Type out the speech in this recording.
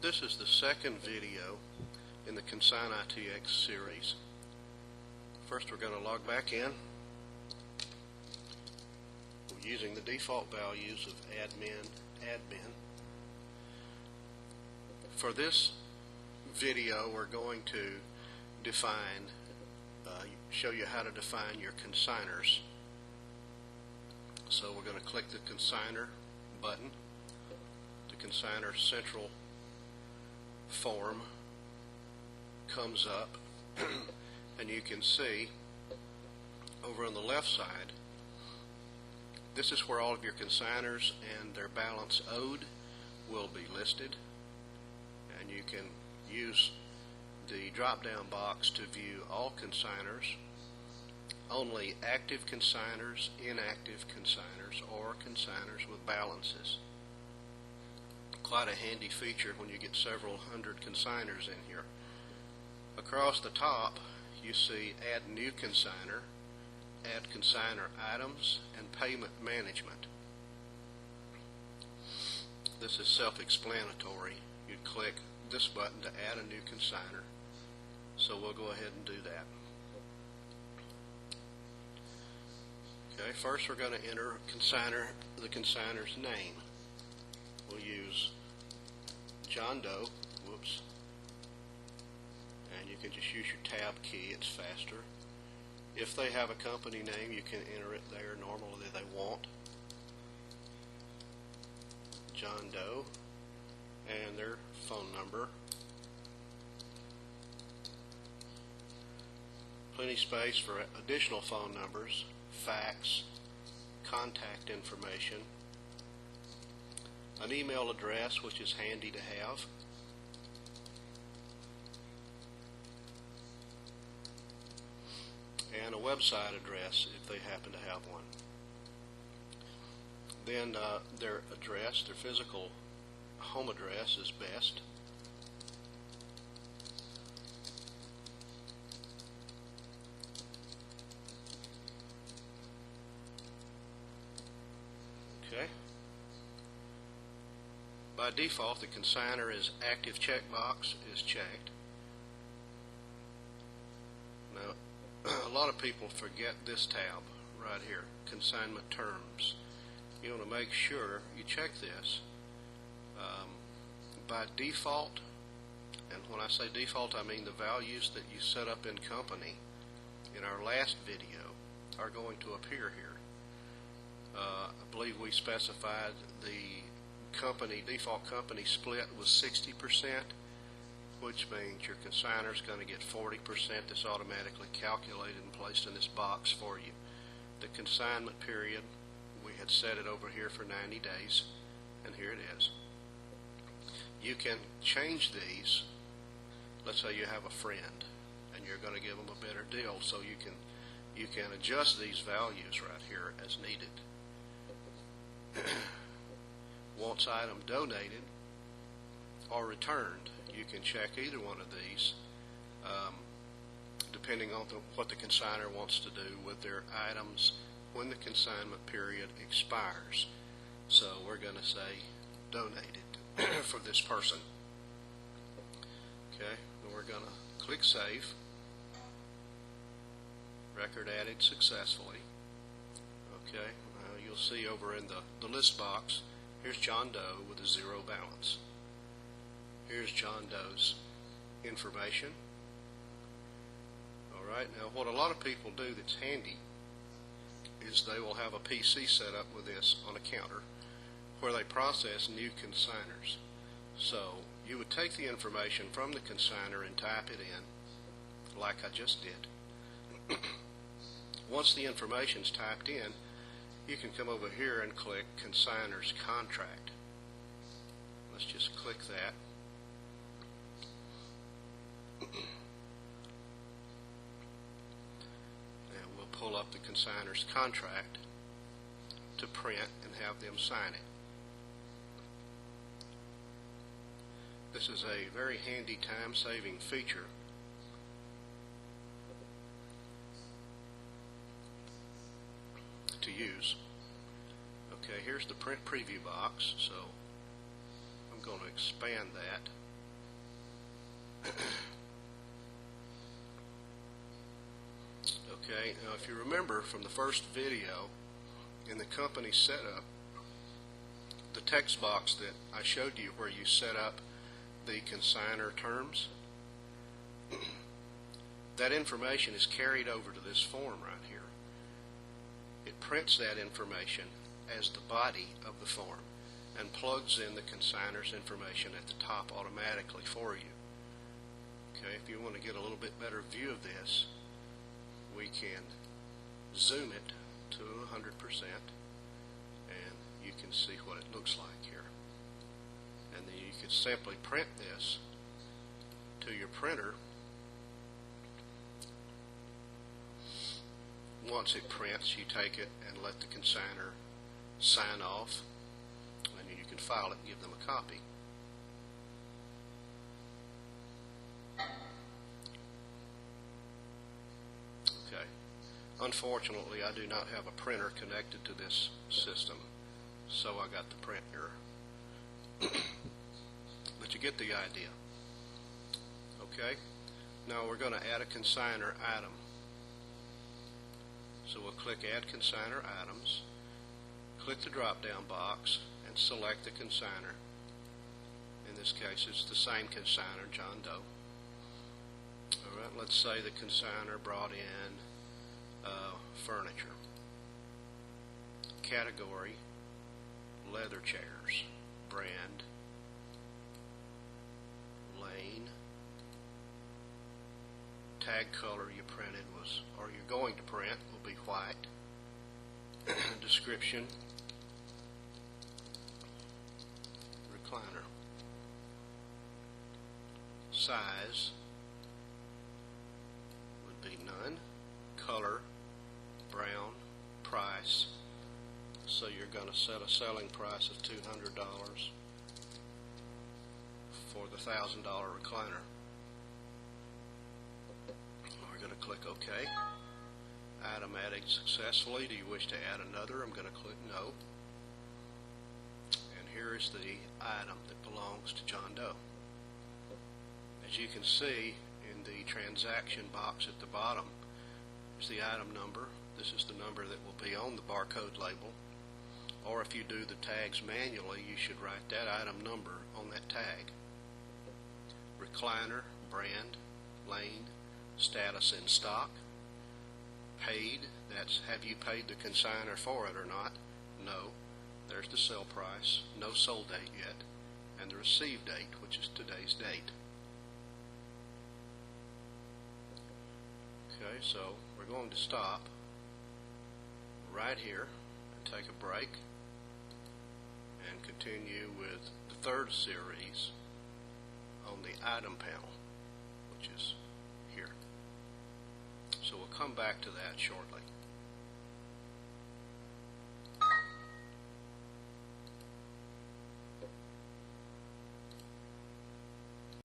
This is the second video in the Consign ITX series. First we're going to log back in. We're using the default values of admin. For this video we're going to show you how to define your consignors. So we're going to click the Consignor button. The Consignor Central form comes up and you can see over on the left side, this is where all of your consignors and their balance owed will be listed, and you can use the drop down box to view all consignors, only active consignors, inactive consignors, or consignors with balances. Quite a handy feature when you get several hundred consignors in here. Across the top you see add new consignor, add consignor items, and payment management. This is self-explanatory. You'd click this button to add a new consignor, so we'll go ahead and do that. Okay, first we're going to enter the consignor's name. We'll use John Doe, and you can just use your tab key, it's faster. If they have a company name, you can enter it there normally they won't. John Doe, and their phone number. Plenty space for additional phone numbers, fax, contact information, an email address, which is handy to have, and a website address if they happen to have one. Then their address, their physical home address is best. Okay. By default, the consignor is active checkbox is checked. Now, a lot of people forget this tab right here, consignment terms. You want to make sure you check this. By default, and when I say default I mean the values that you set up in company in our last video are going to appear here. I believe we specified the default company split was 60%, which means your consignor is going to get 40% that's automatically calculated and placed in this box for you. The consignment period, we had set it over here for 90 days, and here it is. You can change these. Let's say you have a friend and you're going to give them a better deal, so you can adjust these values right here as needed. Once item donated or returned, you can check either one of these depending on what the consignor wants to do with their items when the consignment period expires. So we're going to say donated for this person. Okay, and we're going to click save. Record added successfully. Okay, you'll see over in the list box, here's John Doe with a 0 balance. Here's John Doe's information. Alright, now what a lot of people do that's handy is they will have a PC set up with this on a counter where they process new consignors. So you would take the information from the consignor and type it in like I just did. Once the information's typed in, you can come over here and click Consignor's Contract. Let's just click that. And we'll pull up the Consignor's Contract to print and have them sign it. This is a very handy time-saving feature. To use. Okay, here's the print preview box, so I'm going to expand that Okay, now if you remember from the first video, in the company setup, the text box that I showed you where you set up the consignor terms, that information is carried over to this form right here. It prints that information as the body of the form and plugs in the consignor's information at the top automatically for you. Okay, if you want to get a little bit better view of this, we can zoom it to 100% and you can see what it looks like here. And then you can simply print this to your printer. Once it prints, you take it and let the consignor sign off, and you can file it and give them a copy. Okay. Unfortunately, I do not have a printer connected to this system, so I got the print error. But you get the idea. Okay. Now we're going to add a consignor item. So we'll click Add Consignor Items, click the drop-down box, and select the consignor. In this case, it's the same consignor, John Doe. All right, let's say the consignor brought in furniture. Category, leather chairs. Brand, lane. Tag color you printed was, or you're going to print, will be white. Description, recliner. Size would be none. Color, brown. Price, so you're going to set a selling price of $200 for the $1,000 recliner. We're going to click OK. Item added successfully. Do you wish to add another? I'm going to click No. And here is the item that belongs to John Doe. As you can see in the transaction box at the bottom is the item number. This is the number that will be on the barcode label. Or if you do the tags manually, you should write that item number on that tag. Recliner, brand, lane, status in stock. Paid, that's have you paid the consignor for it or not? No. There's the sell price, no sold date yet, and the receive date, which is today's date. Okay, so we're going to stop right here and take a break and continue with the third series on the item panel, which is here. So we'll come back to that shortly.